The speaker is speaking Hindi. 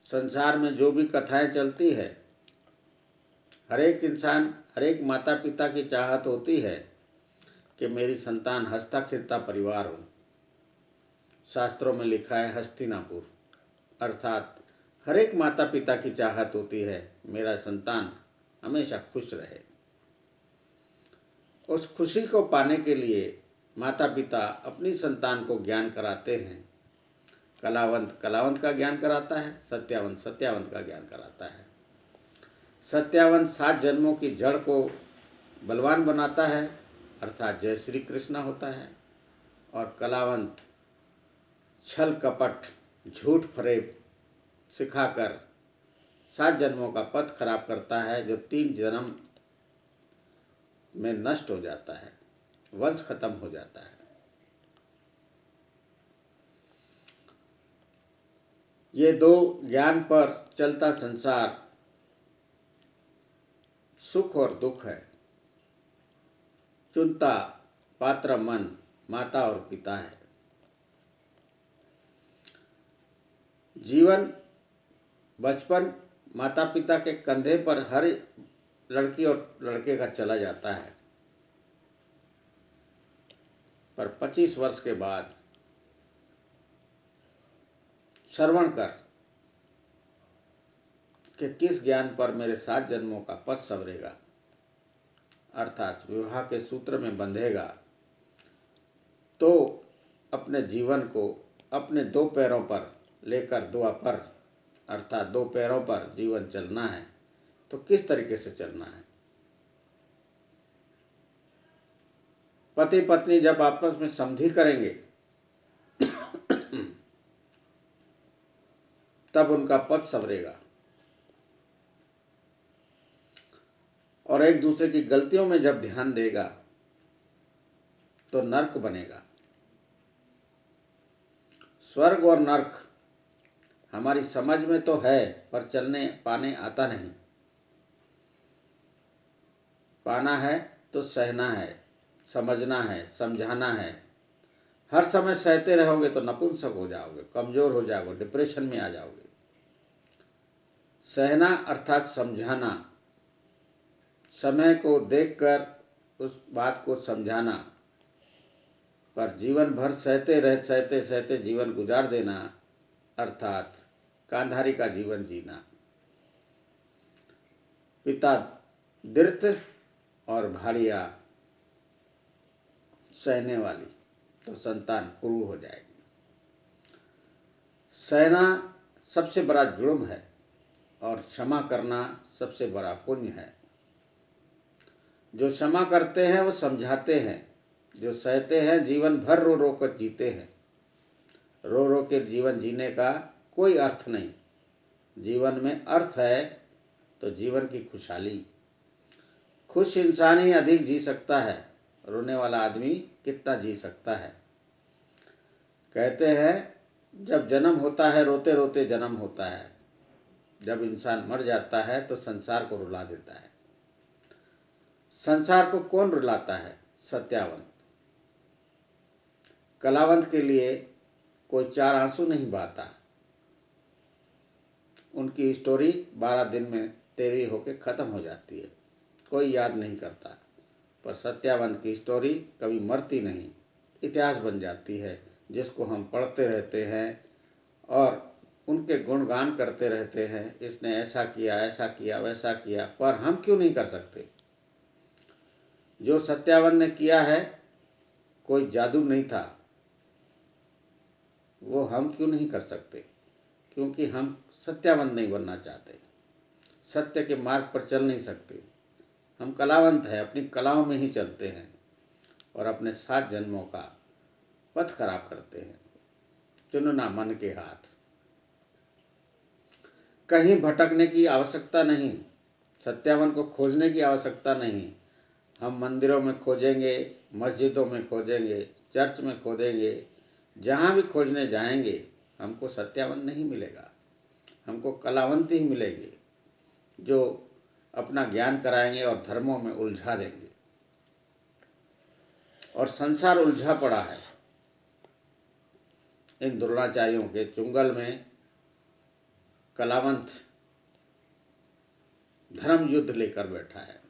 संसार में जो भी कथाएं चलती है, हर एक इंसान, हर एक माता पिता की चाहत होती है कि मेरी संतान हंसता खेलता परिवार हो। शास्त्रों में लिखा है हस्तिनापुर, अर्थात हर एक माता पिता की चाहत होती है मेरा संतान हमेशा खुश रहे। उस खुशी को पाने के लिए माता पिता अपनी संतान को ज्ञान कराते हैं। कलावंत कलावंत का ज्ञान कराता है, सत्यावंत सत्यावंत का ज्ञान कराता है। सत्यावंत 7 जन्मों की जड़ को बलवान बनाता है, अर्थात जय श्री कृष्ण होता है। और कलावंत छल कपट झूठ फरेब सिखाकर 7 जन्मों का पथ खराब करता है, जो 3 जन्म में नष्ट हो जाता है, वंश खत्म हो जाता है। ये 2 ज्ञान पर चलता संसार सुख और दुख है। चुनता पात्र मन माता और पिता है। जीवन बचपन माता पिता के कंधे पर हर लड़की और लड़के का चला जाता है, पर 25 वर्ष के बाद श्रवण कर कि किस ज्ञान पर मेरे 7 जन्मों का पथ संवरेगा, अर्थात विवाह के सूत्र में बंधेगा, तो अपने जीवन को अपने 2 पैरों पर लेकर द्वापर, अर्थात 2 पैरों पर जीवन चलना है। तो किस तरीके से चलना है? पति पत्नी जब आपस में संधि करेंगे तब उनका पथ संवरेगा, और एक दूसरे की गलतियों में जब ध्यान देगा तो नर्क बनेगा। स्वर्ग और नर्क हमारी समझ में तो है, पर चलने पाने आता नहीं। पाना है तो सहना है, समझना है, समझाना है। हर समय सहते रहोगे तो नपुंसक हो जाओगे, कमजोर हो जाओगे, डिप्रेशन में आ जाओगे। सहना अर्थात समझाना, समय को देखकर उस बात को समझाना, पर जीवन भर सहते सहते जीवन गुजार देना, अर्थात गांधारी का जीवन जीना। पिता दृत और भालिया सहने वाली, तो संतान कुरु हो जाएगी। सहना सबसे बड़ा जुर्म है और क्षमा करना सबसे बड़ा पुण्य है। जो क्षमा करते हैं वो समझाते हैं, जो सहते हैं जीवन भर रो रो कर जीते हैं। रो रो के जीवन जीने का कोई अर्थ नहीं। जीवन में अर्थ है तो जीवन की खुशहाली। खुश इंसान ही अधिक जी सकता है, रोने वाला आदमी कितना जी सकता है। कहते हैं जब जन्म होता है रोते रोते जन्म होता है, जब इंसान मर जाता है तो संसार को रुला देता है। संसार को कौन रुलाता है? सत्यावंत। कलावंत के लिए कोई 4 आंसू नहीं बहाता। उनकी स्टोरी 12 दिन में तेरी होके ख़त्म हो जाती है, कोई याद नहीं करता। पर सत्यावंत की स्टोरी कभी मरती नहीं, इतिहास बन जाती है, जिसको हम पढ़ते रहते हैं और उनके गुणगान करते रहते हैं। इसने ऐसा किया वैसा किया, पर हम क्यों नहीं कर सकते? जो सत्यावंत ने किया है कोई जादू नहीं था, वो हम क्यों नहीं कर सकते? क्योंकि हम सत्यावंत नहीं बनना चाहते, सत्य के मार्ग पर चल नहीं सकते। हम कलावंत हैं, अपनी कलाओं में ही चलते हैं और अपने 7 जन्मों का पथ खराब करते हैं। चुनना मन के हाथ। कहीं भटकने की आवश्यकता नहीं, सत्यावंत को खोजने की आवश्यकता नहीं। हम मंदिरों में खोजेंगे, मस्जिदों में खोजेंगे, चर्च में खोजेंगे, जहाँ भी खोजने जाएंगे हमको सत्यावंत नहीं मिलेगा, हमको कलावंत ही मिलेंगे, जो अपना ज्ञान कराएंगे और धर्मों में उलझा देंगे। और संसार उलझा पड़ा है इन द्रोणाचार्यों के चुंगल में। कलावंत धर्म युद्ध लेकर बैठा है।